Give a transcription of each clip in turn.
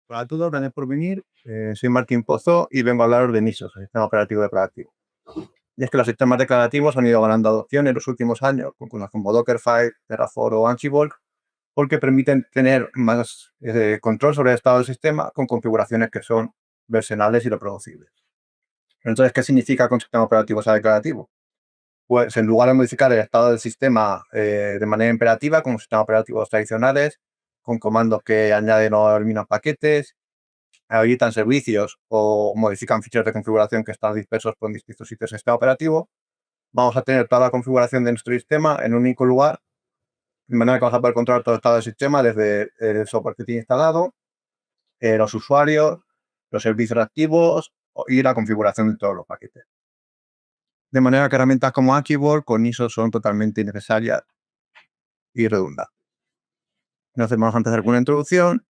Hola a todos, gracias por venir. Soy Martín Pozo y vengo a hablaros de NISOs, el sistema operativo declarativo. Y es que los sistemas declarativos han ido ganando adopción en los últimos años, con cosas como Dockerfile, Terraform o Ansible, porque permiten tener más control sobre el estado del sistema con configuraciones que son versionables y reproducibles. Entonces, ¿qué significa que un sistema operativo sea declarativo? Pues en lugar de modificar el estado del sistema de manera imperativa, como sistemas operativos tradicionales, con comandos que añaden o eliminan paquetes, habilitan servicios o modifican ficheros de configuración que están dispersos por distintos sitios del sistema operativo, vamos a tener toda la configuración de nuestro sistema en un único lugar, de manera que vamos a poder controlar todo el estado del sistema desde el software que tiene instalado, los usuarios, los servicios activos y la configuración de todos los paquetes. De manera que herramientas como Ansible con ISO son totalmente innecesarias y redundantes. Entonces vamos a empezar con una introducción.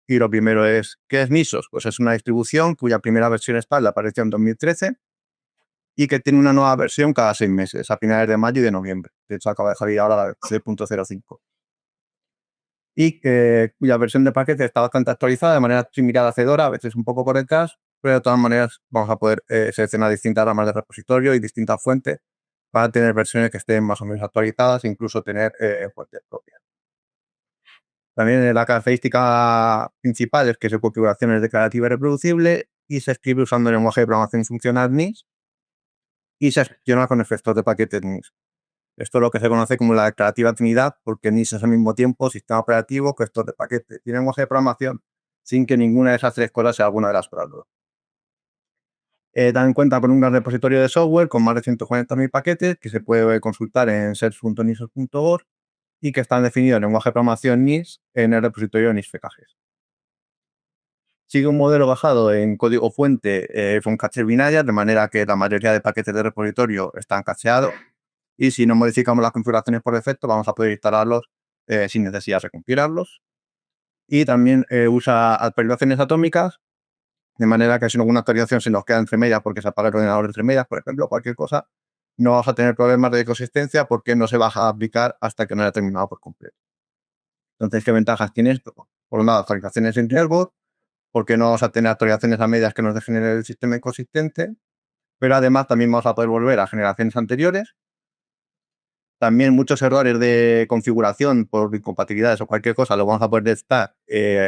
Y lo primero es, ¿qué es NISOS? Pues es una distribución cuya primera versión estable apareció en 2013 y que tiene una nueva versión cada 6 meses, a finales de mayo y de noviembre. De hecho, acaba de salir ahora la 6.05. Y cuya versión de paquete está bastante actualizada de manera similar a Fedora, a veces un poco por detrás, pero de todas maneras vamos a poder seleccionar distintas ramas de repositorio y distintas fuentes para tener versiones que estén más o menos actualizadas e incluso tener fuentes propias. También la característica principal es que su configuración es declarativa y reproducible y se escribe usando el lenguaje de programación funcional NIS y se gestiona con efectos de paquetes NIS. Esto es lo que se conoce como la declarativa trinidad, porque NIS es al mismo tiempo sistema operativo, gestor de paquetes y lenguaje de programación, sin que ninguna de esas tres cosas sea alguna de las otras dos. También cuenta con un gran repositorio de software con más de 140.000 paquetes que se puede consultar en search.nisos.org y que están definidos en lenguaje de programación NIS en el repositorio NISFKGs. Sigue un modelo basado en código fuente con caches binarias, de manera que la mayoría de paquetes de repositorio están cacheados y si no modificamos las configuraciones por defecto vamos a poder instalarlos sin necesidad de compilarlos. Y también usa actualizaciones atómicas, de manera que si alguna actualización se nos queda entre medias porque se apaga el ordenador entre medias, por ejemplo, cualquier cosa, no vamos a tener problemas de consistencia porque no se va a aplicar hasta que no haya terminado por completo. Entonces, ¿qué ventajas tiene esto? Por un lado, actualizaciones en network, porque no vamos a tener actualizaciones a medias que nos dejen el sistema inconsistente, pero además también vamos a poder volver a generaciones anteriores. También muchos errores de configuración por incompatibilidades o cualquier cosa lo vamos a poder detectar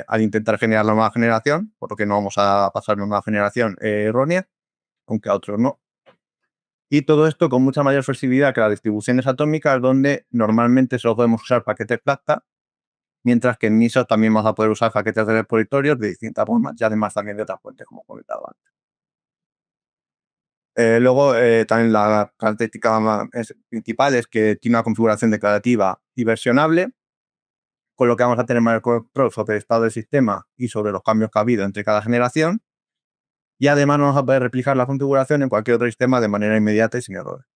al intentar generar la nueva generación, por lo que no vamos a pasar una nueva generación errónea, aunque a otros no. Y todo esto con mucha mayor flexibilidad que las distribuciones atómicas, donde normalmente solo podemos usar paquetes Plata, mientras que en NISO también vamos a poder usar paquetes de repositorios de distintas formas y además también de otras fuentes, como comentaba antes. Luego, también la característica principal es que tiene una configuración declarativa y versionable, con lo que vamos a tener mayor control sobre el estado del sistema y sobre los cambios que ha habido entre cada generación. Y además vamos a poder replicar la configuración en cualquier otro sistema de manera inmediata y sin errores.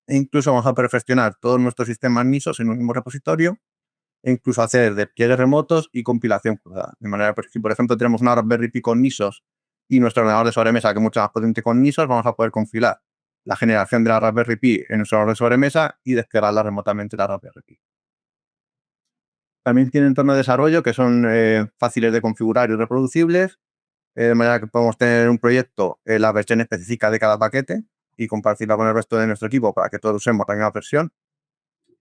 E incluso vamos a poder gestionar todos nuestros sistemas NISOs en un mismo repositorio e incluso hacer despliegues remotos y compilación cruzada. De manera que, si por ejemplo tenemos una Raspberry Pi con NISOs y nuestro ordenador de sobremesa, que es mucho más potente con NISOs, vamos a poder compilar la generación de la Raspberry Pi en nuestro ordenador de sobremesa y desplegarla remotamente en la Raspberry Pi. También tiene entornos de desarrollo que son fáciles de configurar y reproducibles, de manera que podemos tener un proyecto la versión específica de cada paquete y compartirla con el resto de nuestro equipo para que todos usemos la misma versión.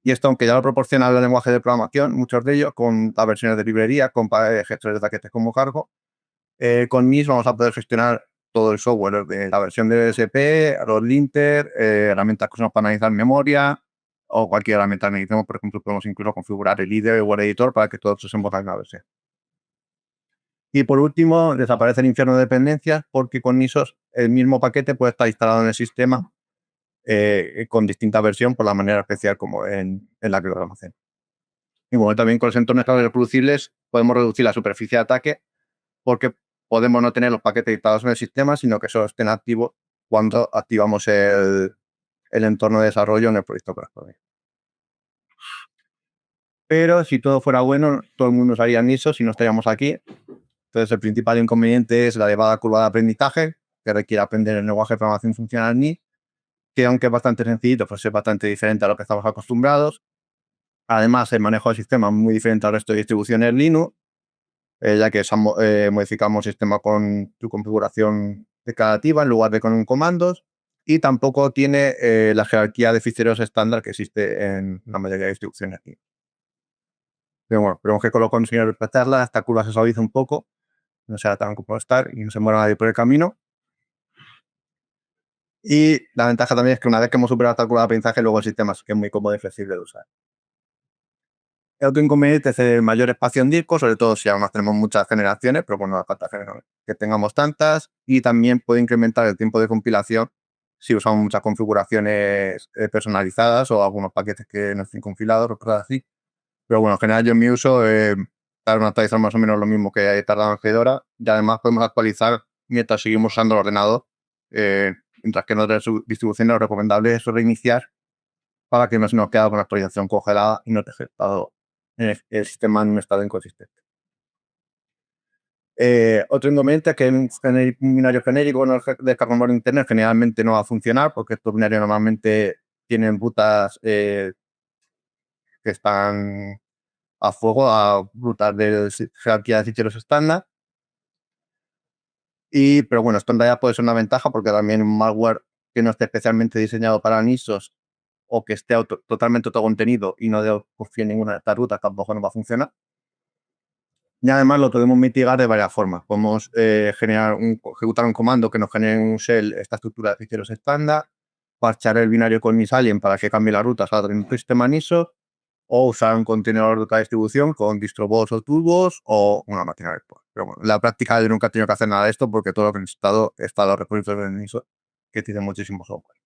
Y esto, aunque ya lo proporciona el lenguaje de programación, muchos de ellos con las versiones de librería, con gestores de paquetes como cargo, con MIS vamos a poder gestionar todo el software, de la versión de SP, los linter, herramientas que usamos para analizar memoria o cualquier herramienta que necesitemos. Por ejemplo, podemos incluso configurar el IDE o el editor para que todos usemos la misma versión. Y por último, desaparece el infierno de dependencias porque con NISOS el mismo paquete puede estar instalado en el sistema con distinta versión por la manera especial como en la que lo almacena. Y bueno, también con los entornos reproducibles podemos reducir la superficie de ataque porque podemos no tener los paquetes instalados en el sistema, sino que solo estén activos cuando activamos el entorno de desarrollo en el proyecto correspondiente. Pero si todo fuera bueno, todo el mundo usaría NISO si no estaríamos aquí. Entonces, el principal inconveniente es la elevada curva de aprendizaje, que requiere aprender el lenguaje de programación funcional NIS, que aunque es bastante sencillito, pues es bastante diferente a lo que estamos acostumbrados. Además, el manejo del sistema es muy diferente al resto de distribuciones Linux. ya que modificamos el sistema con tu configuración declarativa en lugar de con comandos, y tampoco tiene la jerarquía de ficheros estándar que existe en la mayoría de distribuciones aquí. Pero bueno, esperemos que con lo consiga respetarla, esta curva se suavice un poco, no sea tan como estar y no se muera nadie por el camino. Y la ventaja también es que una vez que hemos superado esta curva de aprendizaje, luego el sistema es que es muy cómodo y flexible de usar. El otro inconveniente es el mayor espacio en disco, sobre todo si además tenemos muchas generaciones, pero bueno, no hace falta que tengamos tantas, y también puede incrementar el tiempo de compilación si usamos muchas configuraciones personalizadas o algunos paquetes que no estén compilados o cosas así. Pero bueno, en general yo en mi uso tarda en actualizar más o menos lo mismo que tardado en Fedora, y además podemos actualizar mientras seguimos usando el ordenador, mientras que en otras distribuciones lo recomendable es reiniciar para que no se nos quede con la actualización congelada y no deje el sistema en un estado inconsistente. Otro inconveniente es que un binario genérico de carbono internet generalmente no va a funcionar porque estos binarios normalmente tienen rutas que están a fuego, a rutas de jerarquía de ficheros estándar. Pero bueno, esto en realidad puede ser una ventaja porque también un malware que no esté especialmente diseñado para NISOs o que esté totalmente autocontenido y no confíe en ninguna de estas rutas, tampoco nos va a funcionar. Y además lo podemos mitigar de varias formas. Podemos ejecutar un comando que nos genere en un shell esta estructura de ficheros estándar, parchar el binario con misalien para que cambie la ruta a un sistema NISO, o usar un contenedor de otra distribución con distrobus o tubos o una máquina virtual. Pero bueno, en la práctica yo nunca he tenido que hacer nada de esto porque todo lo que he necesitado está en los repositorios de NISO, que tiene muchísimo software.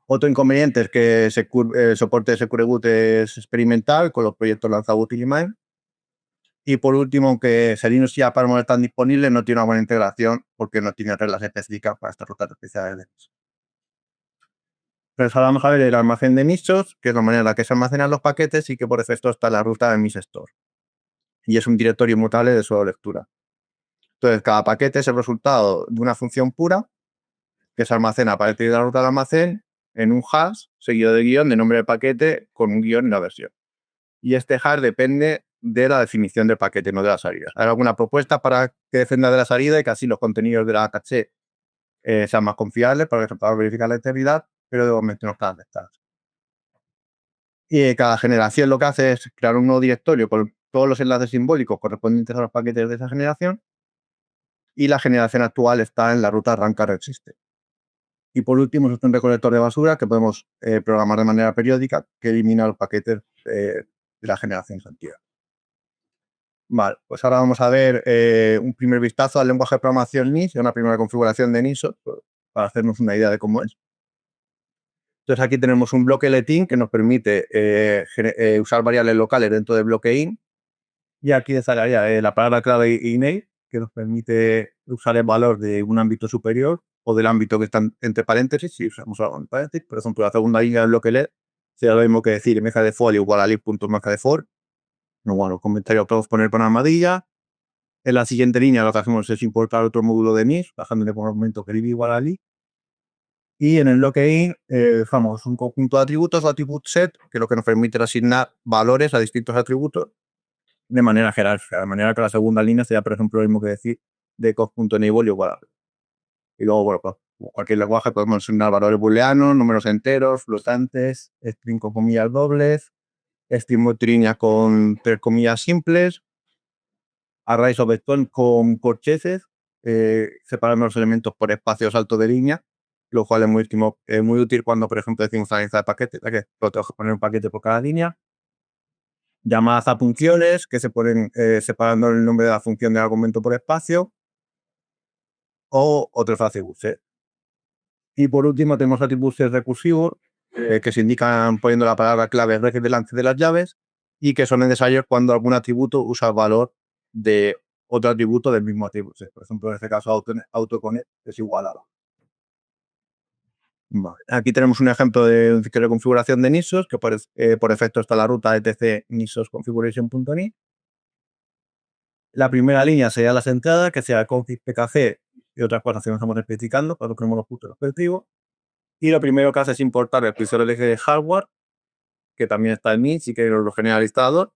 Otro inconveniente es que el soporte de Secure Boot es experimental con los proyectos lanzados Utilimind. Y por último, aunque Linux y Apache no están disponibles, no tiene una buena integración porque no tiene reglas específicas para estas rutas especiales de NISO. Entonces ahora vamos a ver el almacén de NISOs, que es la manera en la que se almacenan los paquetes y que por defecto está en la ruta de NISstore. Y es un directorio inmutable de solo lectura. Entonces cada paquete es el resultado de una función pura que se almacena a partir de la ruta del almacén en un hash seguido de guión de nombre del paquete con un guión en la versión. Y este hash depende de la definición del paquete, no de la salida. Hay alguna propuesta para que dependa de la salida y que así los contenidos de la caché sean más confiables para que se pueda verificar la integridad, pero de momento no están aceptadas. Y cada generación lo que hace es crear un nuevo directorio con todos los enlaces simbólicos correspondientes a los paquetes de esa generación, y la generación actual está en la ruta Rankar existe. Y por último, es un recolector de basura que podemos programar de manera periódica que elimina los paquetes de la generación antigua. Vale, pues ahora vamos a ver un primer vistazo al lenguaje de programación NIS y una primera configuración de NISO para hacernos una idea de cómo es. Entonces aquí tenemos un bloque letin que nos permite usar variables locales dentro del bloque in, y aquí estaría la palabra clave init, que nos permite usar el valor de un ámbito superior o del ámbito que está entre paréntesis. Si usamos algo en paréntesis, por ejemplo, la segunda línea del bloque LED sería lo mismo que decir mdefault igual a lib.mdefault. Bueno, los comentarios podemos poner con armadilla. En la siguiente línea lo que hacemos es importar otro módulo de NIS, bajándole por un momento que lib igual a lib. Y en el bloque in dejamos un conjunto de atributos o attribute set, que es lo que nos permite asignar valores a distintos atributos de manera jerárquica, de manera que la segunda línea sería, por ejemplo, lo mismo que decir de cost.enable igual a. Y luego, bueno, pues, cualquier lenguaje podemos asignar valores booleanos, números enteros, flotantes, string con comillas dobles, string multilínea con 3 comillas simples, arrays o vector con corcheces, separando los elementos por espacios altos de línea, lo cual es muy útil cuando, por ejemplo, decimos analizar paquetes, ya que tengo que poner un paquete por cada línea. Llamadas a funciones que se ponen separando el nombre de la función del argumento por espacio, o otro fácil buses. Y por último tenemos atributos recursivos que se indican poniendo la palabra clave reg delante de las llaves y que son necesarios cuando algún atributo usa el valor de otro atributo del mismo atributo. Por ejemplo, en este caso autoconnect es igual a. Vale. Aquí tenemos un ejemplo de configuración de NISOs, que por defecto está la ruta etc NISOs configuration.NIS. La primera línea sería las entradas, que sea config pkg y otras cosas que nos estamos especificando, para que no los puntos respectivos. Y lo primero que hace es importar el previsor LG de hardware, que también está en NIS y que lo genera el instalador.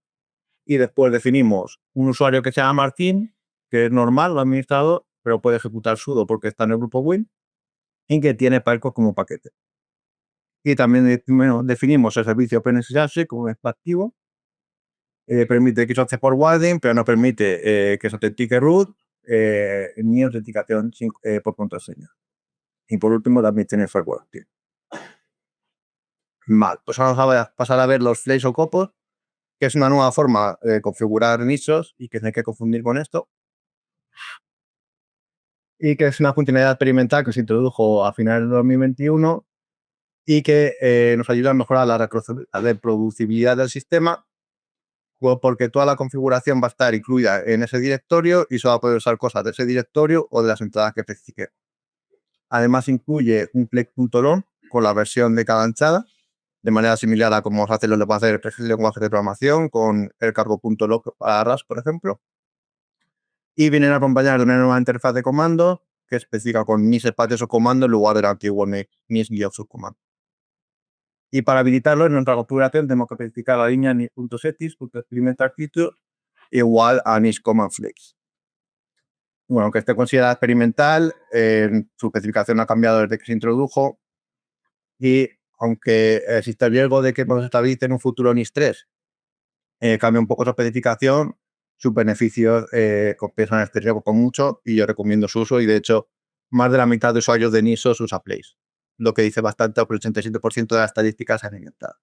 Y después definimos un usuario que se llama Martín, que es normal, lo administrador, pero puede ejecutar sudo porque está en el grupo Win y que tiene Percos como paquete. Y también definimos el servicio OpenSSH como es activo. Permite que se hace forwarding, pero no permite que se autentique root ni autenticación por contraseña. Y por último, también tiene firewall. Mal. Pues vamos a pasar a ver los flags o copos, que es una nueva forma de configurar nichos y que no hay que confundir con esto. Y que es una funcionalidad experimental que se introdujo a finales de 2021 y que nos ayuda a mejorar la reproducibilidad del sistema, porque toda la configuración va a estar incluida en ese directorio y se va a poder usar cosas de ese directorio o de las entradas que especifique. Además, incluye un flex.log con la versión de cada entrada, de manera similar a como se hace los lenguajes de programación con el cargo.log para RAS, por ejemplo. Y vienen a acompañar de una nueva interfaz de comando que especifica con NIS espacios o comando en lugar del antiguo NIS guión subcomando. Y para habilitarlo en nuestra configuración tenemos que especificar la línea NIS.settings.experimental feature igual a NIS command flex. Bueno, aunque esté considerada experimental, su especificación ha cambiado desde que se introdujo y aunque existe el riesgo de que se estabilice en un futuro NIS 3, cambia un poco su especificación, sus beneficios compensan este riesgo con mucho y yo recomiendo su uso y de hecho más de la mitad de usuarios de NISOS usa Place, lo que dice bastante porque el 87% de las estadísticas se han inventado.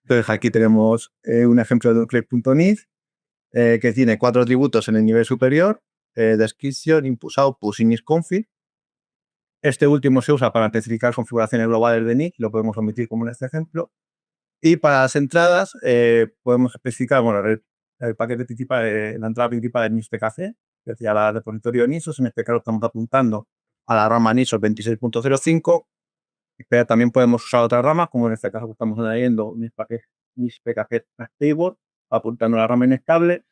Entonces aquí tenemos un ejemplo de un clip.NIS que tiene 4 atributos en el nivel superior, description, input, output y NISConfig. Este último se usa para especificar configuraciones globales de NIS, lo podemos omitir como en este ejemplo. Y para las entradas podemos especificar el paquete principal, la entrada principal de NIS-PKC, que es ya el repositorio de NISOS. En este caso estamos apuntando a la rama NISOS 26.05, pero también podemos usar otras ramas, como en este caso estamos añadiendo NIS-PKG Stable, apuntando a la rama inestable.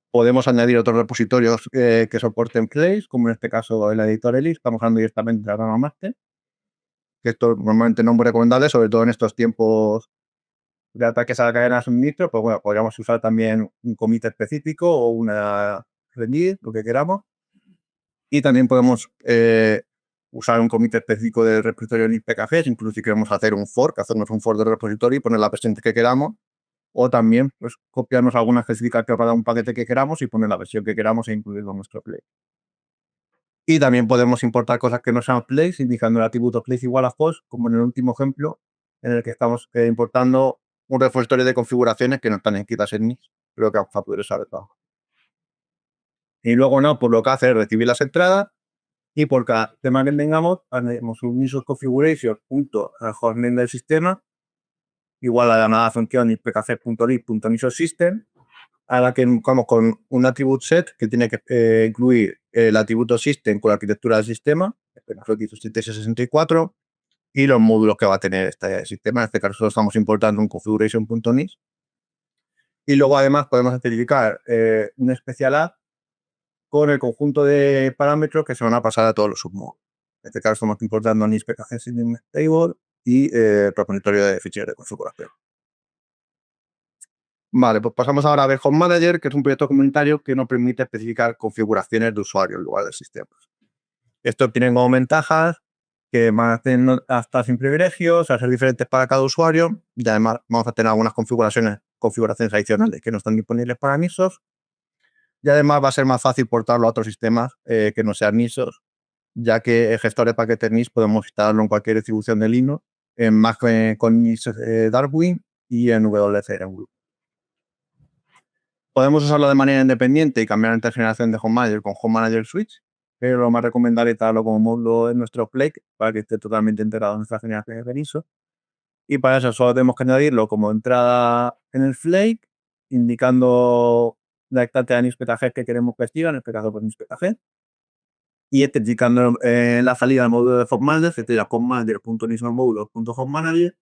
Podemos añadir otros repositorios que soporten Place, como en este caso el editor Elix, estamos usando directamente la rama master, que esto normalmente no es muy recomendable, sobre todo en estos tiempos de ataques a la cadena de suministro. Pues bueno, podríamos usar también un commit específico o una rendir, lo que queramos. Y también podemos usar un commit específico del repositorio NIS-PKG, incluso si queremos hacer un fork, hacernos un fork del repositorio y poner la versión que queramos. O también pues, copiarnos alguna especificación para un paquete que queramos y poner la versión que queramos e incluirlo en nuestro play. Y también podemos importar cosas que no sean place, indicando el atributo place igual a host, como en el último ejemplo, en el que estamos importando un repositorio de configuraciones que no están escritas en NIS, pero que vamos a poder usar de trabajo. Y luego no, por lo que hace es recibir las entradas y por cada tema que tengamos, añadimos un NISOS configuration junto al hostname del sistema, igual a la llamada función ispkc.lib.nisosystem, a la que vamos con un attribute set que tiene que incluir el atributo system con la arquitectura del sistema, en caso de 64, y los módulos que va a tener este sistema. En este caso estamos importando un configuration.nis. Y luego además podemos especificar un especial add con el conjunto de parámetros que se van a pasar a todos los submódulos. En este caso estamos importando NIS PKG System Stable y repositorio de ficheros de configuración. Vale, pues pasamos ahora a ver Home Manager, que es un proyecto comunitario que nos permite especificar configuraciones de usuario en lugar de sistemas. Esto tiene como ventajas que van a tener hasta sin privilegios, a ser diferentes para cada usuario, y además vamos a tener algunas configuraciones adicionales que no están disponibles para NISOS, y además va a ser más fácil portarlo a otros sistemas que no sean NISOS, ya que el gestor de paquetes NIS podemos instalarlo en cualquier distribución de Linux, en Mac con NIS Darkwing y en WC en Google. Podemos usarlo de manera independiente y cambiar entre generación de Home Manager con Home Manager Switch, pero lo más recomendable es instalarlo como módulo en nuestro Flake para que esté totalmente integrado en nuestra generación de NISO. Y para eso solo tenemos que añadirlo como entrada en el Flake, indicando la instancia de NISPKG que queremos que estiva, en este caso pues NISPKG, y especificando la salida del módulo de Home Manager, que sería homemanager.nismomodule.homemanager,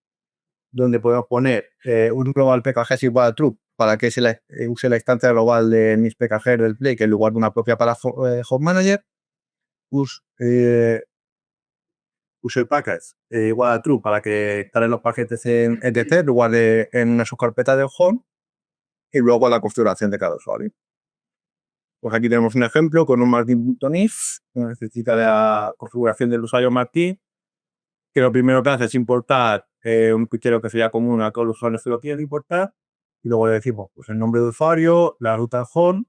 donde podemos poner un global PKG igual a true para que se use la instancia global de NISPKG del Play, que en lugar de una propia para Home Manager, use packets igual a true para que instalen los paquetes en etc, en lugar de en una subcarpeta de home, y luego la configuración de cada usuario. Pues aquí tenemos un ejemplo con un martin.nif que necesita de la configuración del usuario martin, que lo primero que hace es importar un fichero que sería común a todos los usuarios que lo quieren importar, y luego le decimos pues, el nombre de usuario, la ruta de home,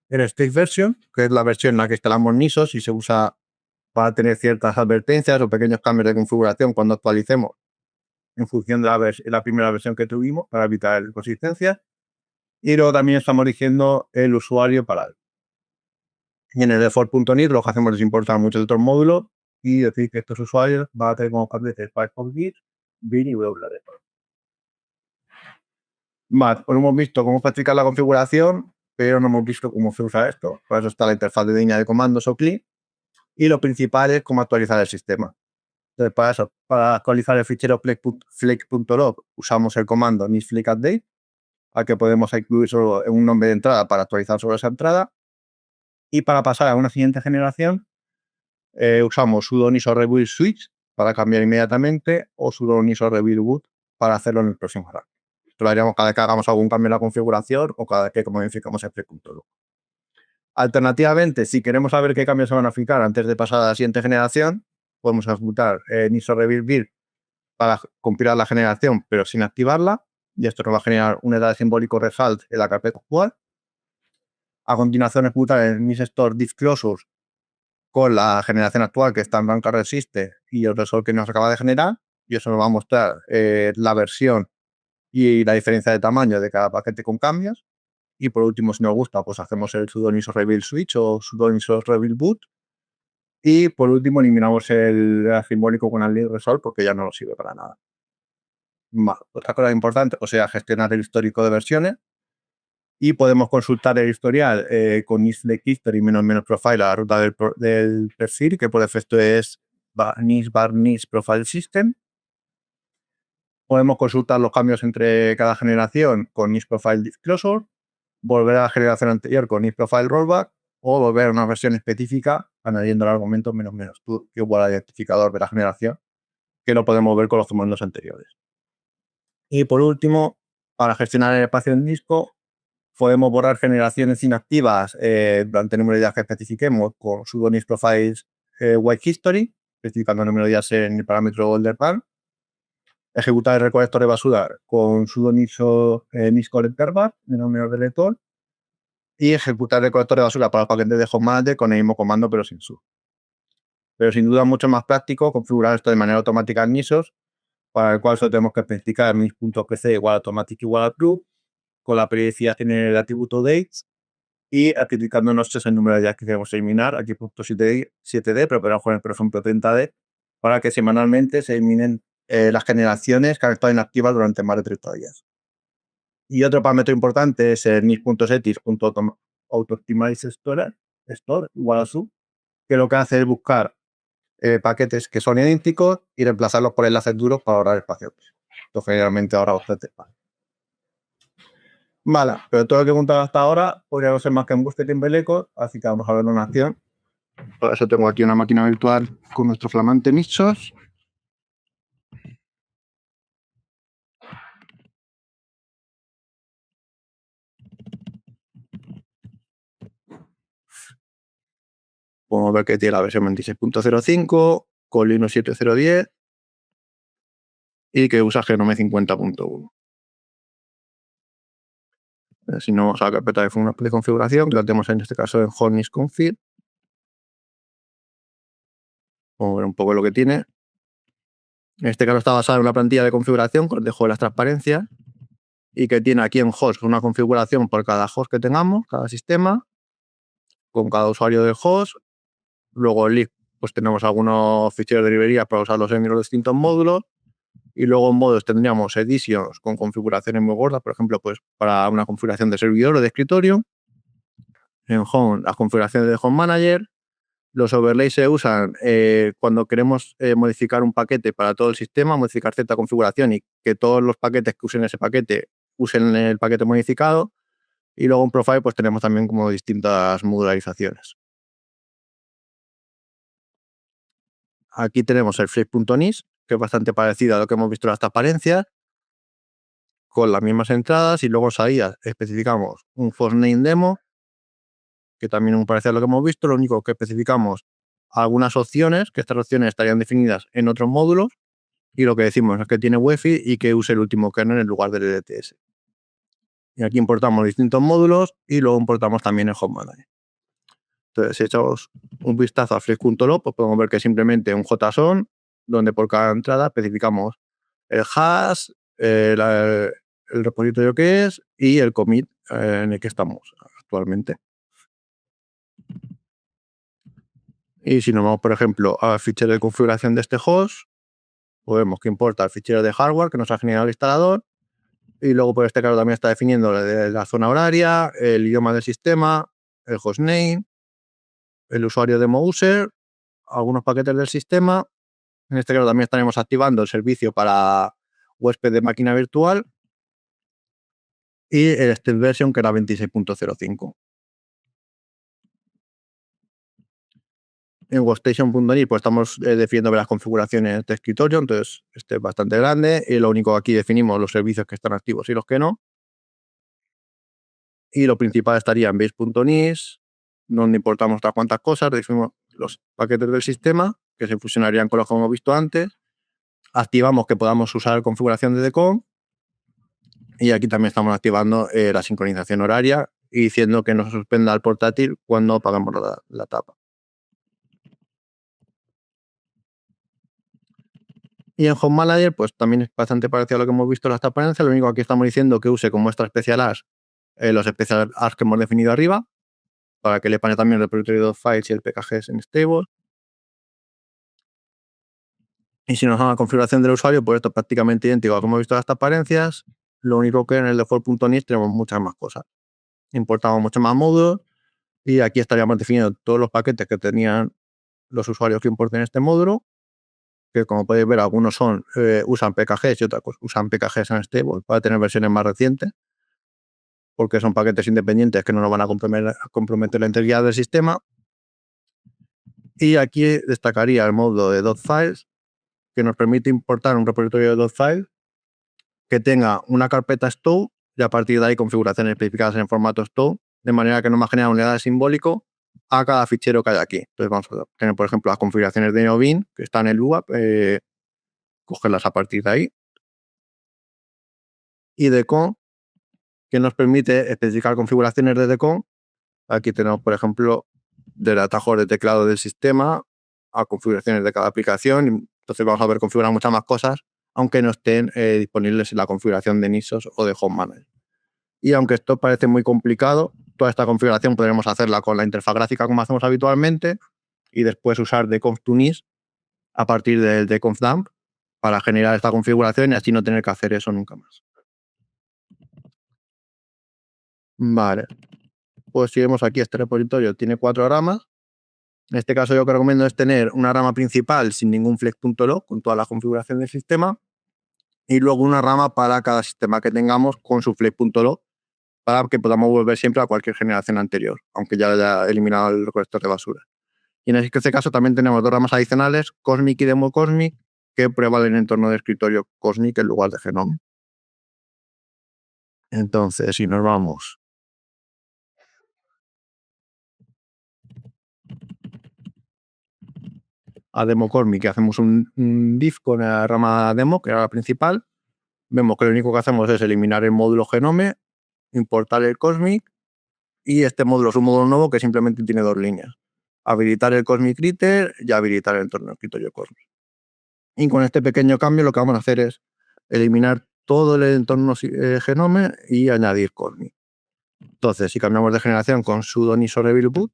el state version, que es la versión en la que instalamos NISOS y se usa para tener ciertas advertencias o pequeños cambios de configuración cuando actualicemos en función de la primera versión que tuvimos para evitar inconsistencias. Y luego también estamos diciendo el usuario para él. Y en el default.NIT lo que hacemos es importar muchos otros módulos y decir que estos usuarios van a tener como paquetes Firefox bin y WD. Vale, pues hemos visto cómo practicar la configuración, pero no hemos visto cómo se usa esto. Por eso está la interfaz de línea de comandos o CLI, y lo principal es cómo actualizar el sistema. Entonces, para eso, para actualizar el fichero flake.log, usamos el comando nisflakeupdate, al que podemos incluir solo un nombre de entrada para actualizar sobre esa entrada. Y para pasar a una siguiente generación, usamos sudo niso rebuild switch para cambiar inmediatamente, o sudo niso rebuild boot para hacerlo en el próximo arranque. Esto lo haríamos cada vez que hagamos algún cambio en la configuración o cada vez que modificamos el flake.log. Alternativamente, si queremos saber qué cambios se van a aplicar antes de pasar a la siguiente generación, podemos ejecutar niso rebuild build para compilar la generación, pero sin activarla, y esto nos va a generar un edad simbólico result en la carpeta actual. A continuación, ejecutar el nisstore disclosure con la generación actual que está en banca resiste y el result que nos acaba de generar, y eso nos va a mostrar la versión y la diferencia de tamaño de cada paquete con cambios. Y por último, si nos gusta, pues hacemos el sudo niso rebuild switch o sudo niso rebuild boot. Y por último, eliminamos el simbólico con el result porque ya no nos sirve para nada. Otra cosa importante, o sea, gestionar el histórico de versiones, y podemos consultar el historial con nisflake history -- profile a la ruta del perfil, que por defecto es nis profile system. Podemos consultar los cambios entre cada generación con nis profile disclosure, volver a la generación anterior con nis profile rollback, o volver a una versión específica añadiendo el argumento -tú, que igual al identificador de la generación, que lo podemos ver con los comandos anteriores. Y por último, para gestionar el espacio en disco, podemos borrar generaciones inactivas durante el número de días que especifiquemos con sudo nis profiles white history, especificando el número de días en el parámetro olderpan. Ejecutar el recolector de basura con sudo nis collectorbar, el número del lector. Y ejecutar el recolector de basura para el paquete de home con el mismo comando, pero sin sub. Pero sin duda mucho más práctico configurar esto de manera automática en NISOS, para el cual solo tenemos que especificar nis.pc igual automatic igual a true, con la periodicidad en el atributo dates, y adjudicándonos el número de días que queremos eliminar, aquí punto 7D, pero podemos poner, por ejemplo, 30D, para que semanalmente se eliminen las generaciones que han estado inactivas durante más de 30 días. Y otro parámetro importante es el nis.settings.autooptimize store igual a sub, que lo que hace es buscar paquetes que son idénticos y reemplazarlos por enlaces duros para ahorrar espacio. Esto generalmente ahorra bastante espacio. Vale, pero todo lo que he contado hasta ahora podría no ser más que un booster en Embeleco, así que vamos a verlo en acción. Por eso tengo aquí una máquina virtual con nuestro flamante NISOS. Podemos ver que tiene la versión 26.05 con Linux 7.0.10 y que usa Genome 50.1. Si no, vamos a la carpeta de configuración, que la tenemos en este caso en hotnisconfig. Vamos a ver un poco lo que tiene. En este caso está basado en una plantilla de configuración que os dejo las transparencias, y que tiene aquí en host una configuración por cada host que tengamos, cada sistema, con cada usuario del host. Luego en lib pues tenemos algunos ficheros de librería para usarlos en los distintos módulos, y luego en modos tendríamos editions con configuraciones muy gordas, por ejemplo, pues para una configuración de servidor o de escritorio. En home, las configuraciones de home manager. Los overlays se usan cuando queremos modificar un paquete para todo el sistema, modificar cierta configuración y que todos los paquetes que usen ese paquete usen el paquete modificado. Y luego en profile pues tenemos también como distintas modularizaciones. Aquí tenemos el flake.nis, que es bastante parecido a lo que hemos visto en las transparencias, con las mismas entradas y luego en salidas especificamos un hostname demo, que también me parece a lo que hemos visto. Lo único que especificamos algunas opciones, que estas opciones estarían definidas en otros módulos, y lo que decimos es que tiene Wi-Fi y que use el último kernel en lugar del LTS. Y aquí importamos distintos módulos y luego importamos también el home manager. Entonces, si echamos un vistazo a flex.lo, pues podemos ver que es simplemente un JSON, donde por cada entrada especificamos el hash, el repositorio que es y el commit en el que estamos actualmente. Y si nos vamos, por ejemplo, al fichero de configuración de este host, podemos que importa el fichero de hardware que nos ha generado el instalador, y luego por este caso también está definiendo la zona horaria, el idioma del sistema, el hostname, el usuario de user, algunos paquetes del sistema. En este caso también estaremos activando el servicio para huésped de máquina virtual y el state version, que era 26.05. En workstation.NET pues estamos definiendo las configuraciones de escritorio, entonces este es bastante grande y lo único que aquí definimos los servicios que están activos y los que no. Y lo principal estaría en base.NIS, donde importamos otras cuantas cosas, definimos los paquetes del sistema que se fusionarían con los que hemos visto antes, activamos que podamos usar configuración de DCOM y aquí también estamos activando la sincronización horaria y diciendo que no se suspenda el portátil cuando apagamos la tapa. Y en Home Manager, pues también es bastante parecido a lo que hemos visto en la transparencia. Lo único que aquí estamos diciendo que use como extra special AS los special AS que hemos definido arriba, para que le pane también el repositorio de files y el pkg en stable. Y si nos da la configuración del usuario, pues esto es prácticamente idéntico a lo que hemos visto en las transparencias. Lo único que en el default.NIS tenemos muchas más cosas. Importamos muchos más módulos y aquí estaríamos definiendo todos los paquetes que tenían los usuarios que importen este módulo, que como podéis ver algunos usan pkgs y otros usan pkgs en stable para tener versiones más recientes, porque son paquetes independientes que no nos van a comprometer la integridad del sistema. Y aquí destacaría el módulo de .files, que nos permite importar un repositorio de .files que tenga una carpeta stow y a partir de ahí configuraciones especificadas en formato stow, de manera que nos va a generar unidades simbólico a cada fichero que hay aquí. Entonces vamos a tener, por ejemplo, las configuraciones de NeoBeam, que están en el UAP, cogerlas a partir de ahí. Y DCOM, que nos permite especificar configuraciones de DCOM. Aquí tenemos, por ejemplo, del atajo de teclado del sistema a configuraciones de cada aplicación. Entonces vamos a ver configurar muchas más cosas, aunque no estén disponibles en la configuración de NISOS o de Home Manager. Y aunque esto parece muy complicado, toda esta configuración podremos hacerla con la interfaz gráfica como hacemos habitualmente y después usar deconf2nis a partir del deconfdump para generar esta configuración y así no tener que hacer eso nunca más. Vale, pues si vemos aquí, este repositorio tiene 4 ramas. En este caso yo lo que recomiendo es tener una rama principal sin ningún flex.lo con toda la configuración del sistema y luego una rama para cada sistema que tengamos con su flex.lo para que podamos volver siempre a cualquier generación anterior, aunque ya haya eliminado el recolector de basura. Y en este caso también tenemos 2 ramas adicionales, Cosmic y Demo Cosmic, que prueban el entorno de escritorio Cosmic en lugar de Genome. Entonces, si nos vamos a Demo Cosmic, hacemos un div con la rama Demo, que era la principal, vemos que lo único que hacemos es eliminar el módulo Genome, importar el Cosmic, y este módulo es un módulo nuevo que simplemente tiene 2 líneas. Habilitar el Cosmic Critter y habilitar el entorno de escritorio Cosmic. Y con este pequeño cambio lo que vamos a hacer es eliminar todo el entorno Genome y añadir Cosmic. Entonces, si cambiamos de generación con sudo niso rebuild boot,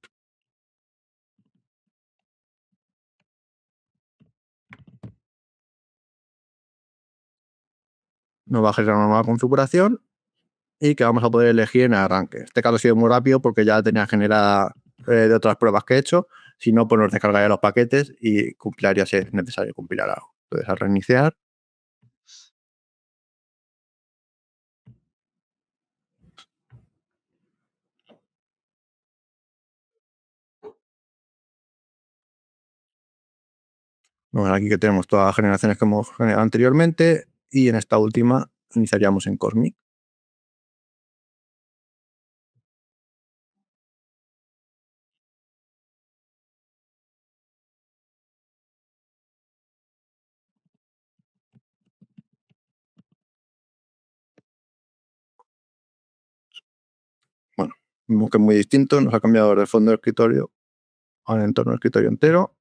nos va a generar una nueva configuración y que vamos a poder elegir en el arranque. Este caso ha sido muy rápido porque ya la tenía generada de otras pruebas que he hecho. Si no, pues nos descargaría los paquetes y compilaría si es necesario compilar algo. Entonces, al reiniciar, bueno, aquí que tenemos todas las generaciones que hemos generado anteriormente y en esta última iniciaríamos en Cosmic. Bueno, vemos que es muy distinto, nos ha cambiado del fondo del escritorio al entorno del escritorio entero.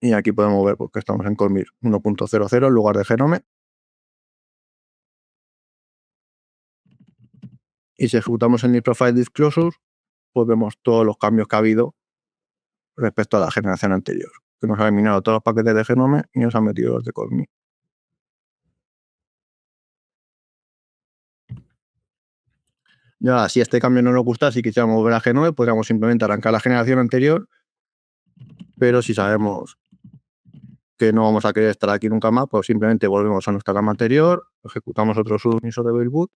Y aquí podemos ver porque estamos en Cosmic 1.00 en lugar de Genome. Y si ejecutamos el Profile Disclosure, pues vemos todos los cambios que ha habido respecto a la generación anterior, que nos ha eliminado todos los paquetes de Genome y nos ha metido los de Cosmic. Ya, si este cambio no nos gusta, si quisiéramos volver a Genome, podríamos simplemente arrancar la generación anterior, pero si sabemos que no vamos a querer estar aquí nunca más, pues simplemente volvemos a nuestra cama anterior, ejecutamos otro submiso de build boot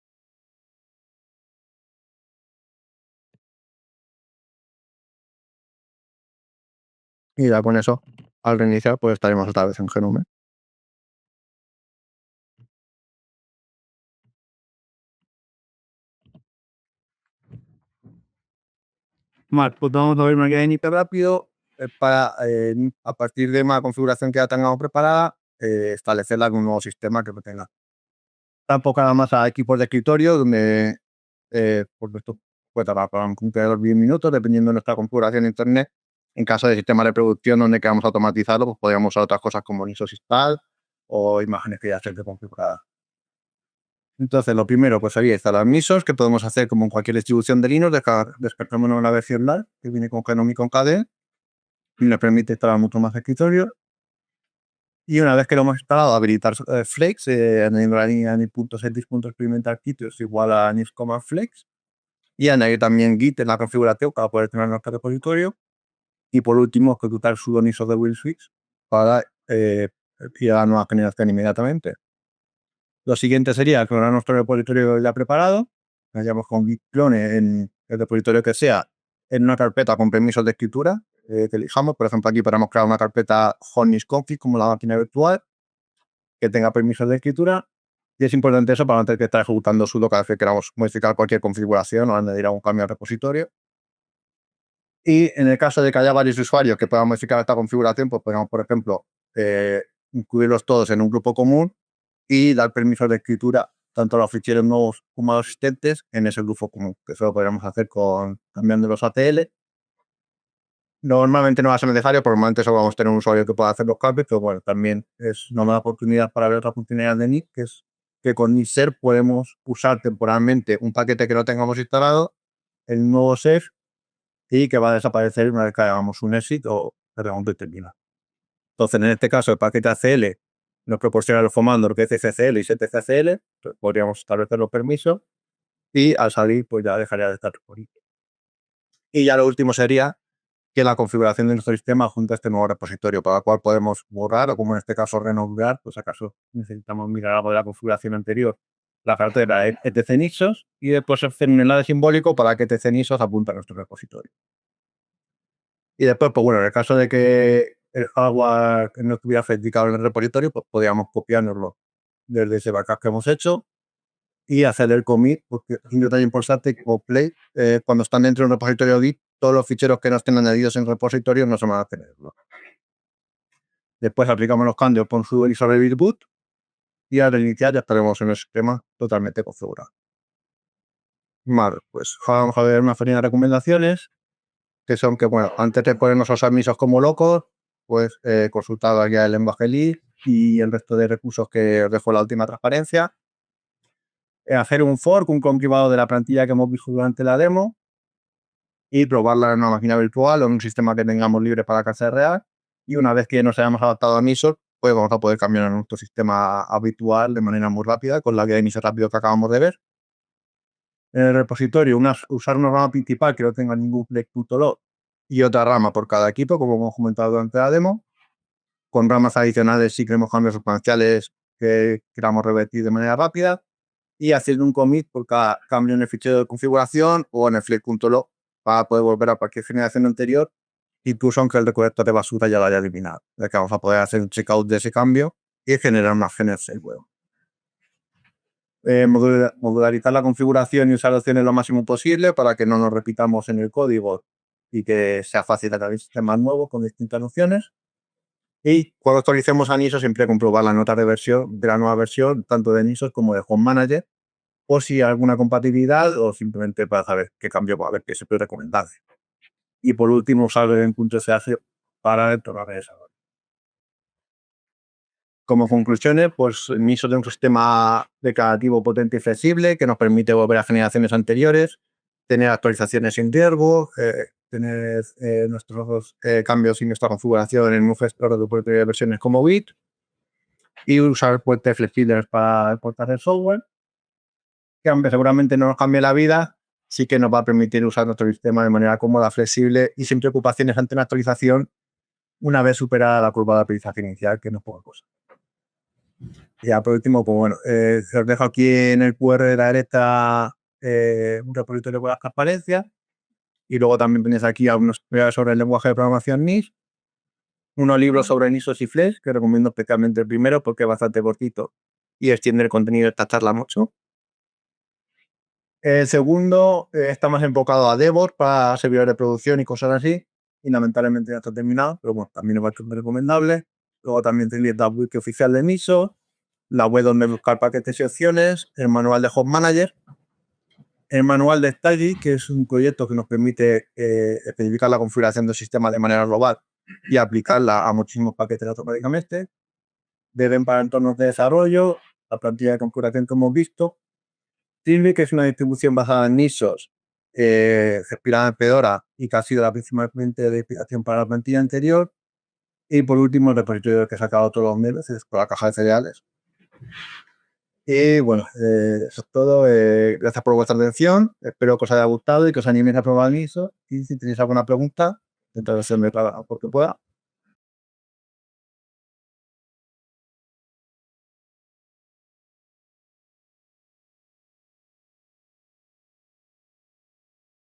y ya con eso, al reiniciar, pues estaremos otra vez en Genome. Vale, pues vamos a ver una guía de hiper rápido para, a partir de una configuración que ya tengamos preparada, establecerla en un nuevo sistema que tenga. Tampoco nada más a equipos de escritorio, donde pues esto puede tardar alrededor de 10 minutos, dependiendo de nuestra configuración de internet. En caso de sistemas de producción donde queramos automatizarlo, pues podríamos usar otras cosas como ISO install o imágenes que ya estén configuradas. Entonces, lo primero pues sería instalar MISOs, que podemos hacer como en cualquier distribución de Linux, descargamos una versión live que viene con Genome y con KDE y nos permite instalar mucho más escritorio. Y una vez que lo hemos instalado, habilitar Flex, añadir la línea .settings.experimental kit es igual a nix command flex y añadir también Git en la configuración para poder tener nuestro repositorio. Y por último, ejecutar sudo nixos de build switch para ir a la nueva generación inmediatamente. Lo siguiente sería clonar nuestro repositorio ya preparado. Vayamos con git clone en el repositorio que sea, en una carpeta con permisos de escritura que elijamos. Por ejemplo, aquí podemos crear una carpeta honix-config como la máquina virtual que tenga permisos de escritura. Y es importante eso para no tener que estar ejecutando sudo cada vez que queramos modificar cualquier configuración o añadir algún cambio al repositorio. Y en el caso de que haya varios usuarios que puedan modificar esta configuración, pues podemos, por ejemplo, incluirlos todos en un grupo común y dar permisos de escritura tanto a los ficheros nuevos como a los existentes en ese grupo común, que eso lo podríamos hacer cambiando los ATL. Normalmente no va a ser necesario, porque normalmente solo vamos a tener un usuario que pueda hacer los cambios, pero bueno, también es una nueva oportunidad para ver otra funcionalidad de NIC, que es que con NICSER podemos usar temporalmente un paquete que no tengamos instalado, el nuevo SEF, y que va a desaparecer una vez que hagamos un exit o cerramos determinado. Entonces, en este caso, el paquete ACL nos proporciona los comandos que es ccl y setcl, podríamos establecer los permisos y al salir, pues ya dejaría de estar disponible. Y ya lo último sería que la configuración de nuestro sistema junto a este nuevo repositorio, para el cual podemos borrar o, como en este caso, renombrar, pues acaso necesitamos mirar algo de la configuración anterior, la cartera etc nixos, y después hacer un enlace simbólico para que etc nixos apunte a nuestro repositorio. Y después, pues bueno, en el caso de que el hardware no estuviera dedicado en el repositorio, pues podríamos copiárnoslo desde ese backup que hemos hecho y hacer el commit, porque es un detalle importante que como play, cuando están dentro de un repositorio Git, todos los ficheros que no estén añadidos en repositorios no se van a tenerlo. Después aplicamos los cambios con sudo y sobre build boot y al reiniciar ya estaremos en el sistema totalmente configurado. Vale, pues vamos a ver una serie de recomendaciones que son que, bueno, antes de ponernos los admisos como locos, pues consultado ya el lenguaje lead y el resto de recursos que os dejo en la última transparencia. Hacer un fork, un compilado de la plantilla que hemos visto durante la demo y probarla en una máquina virtual o en un sistema que tengamos libre para KCRA. Y una vez que nos hayamos adaptado a NISOR, pues vamos a poder cambiar a nuestro sistema habitual de manera muy rápida con la guía de inicio rápido que acabamos de ver. En el repositorio, usar una rama principal que no tenga ningún flex.log y otra rama por cada equipo, como hemos comentado durante la demo. Con ramas adicionales si queremos cambios sustanciales que queramos revertir de manera rápida y haciendo un commit por cada cambio en el fichero de configuración o en el flex.log para poder volver a cualquier generación anterior, incluso aunque el recolector de basura ya lo haya eliminado. Es que vamos a poder hacer un checkout de ese cambio y generar una GNS luego. Modularizar la configuración y usar opciones lo máximo posible para que no nos repitamos en el código y que sea fácil abrir sistemas nuevos con distintas opciones. Y cuando actualicemos a NISO, siempre comprobar la nota de versión de la nueva versión, tanto de NISO como de Home Manager, o si hay alguna compatibilidad o simplemente para saber qué cambio va a haber, que se puede recomendar. Y por último, usar el punto .sh para el programa de desarrollo. Como conclusiones, pues NISO tiene un sistema declarativo potente y flexible que nos permite volver a generaciones anteriores, tener actualizaciones sin riesgo, tener nuestros cambios y nuestra configuración en un gestor de repositorio de versiones como Git y usar puentes flexibles para exportar el software, que aunque seguramente no nos cambie la vida, sí que nos va a permitir usar nuestro sistema de manera cómoda, flexible y sin preocupaciones ante la actualización una vez superada la curva de aprendizaje inicial, que no es poca cosa. Ya, por último, pues bueno, os dejo aquí en el QR de la derecha un repositorio con las transparencias y luego también tenéis aquí algunos tutoriales sobre el lenguaje de programación NIS, unos libros sobre NISOS y Flex, que recomiendo especialmente el primero porque es bastante cortito y extiende el contenido de esta charla mucho. El segundo está más enfocado a DevOps para servidores de producción y cosas así, y lamentablemente ya está terminado, pero bueno, también es bastante recomendable. Luego también tenéis la wiki oficial de NISO, la web donde buscar paquetes y opciones, el manual de Home Manager, el manual de Stagey, que es un proyecto que nos permite especificar la configuración del sistema de manera global y aplicarla a muchísimos paquetes automáticamente. Deben para entornos de desarrollo, la plantilla de configuración que hemos visto. Tilby, que es una distribución basada en NISOS, inspirada en Fedora y que ha sido la principal fuente de inspiración para la plantilla anterior. Y por último, el repositorio que he sacado todos los meses con la caja de cereales. Y bueno, eso es todo. Gracias por vuestra atención. Espero que os haya gustado y que os animéis a probar NISO. Y si tenéis alguna pregunta, intentaré hacerme clara porque pueda.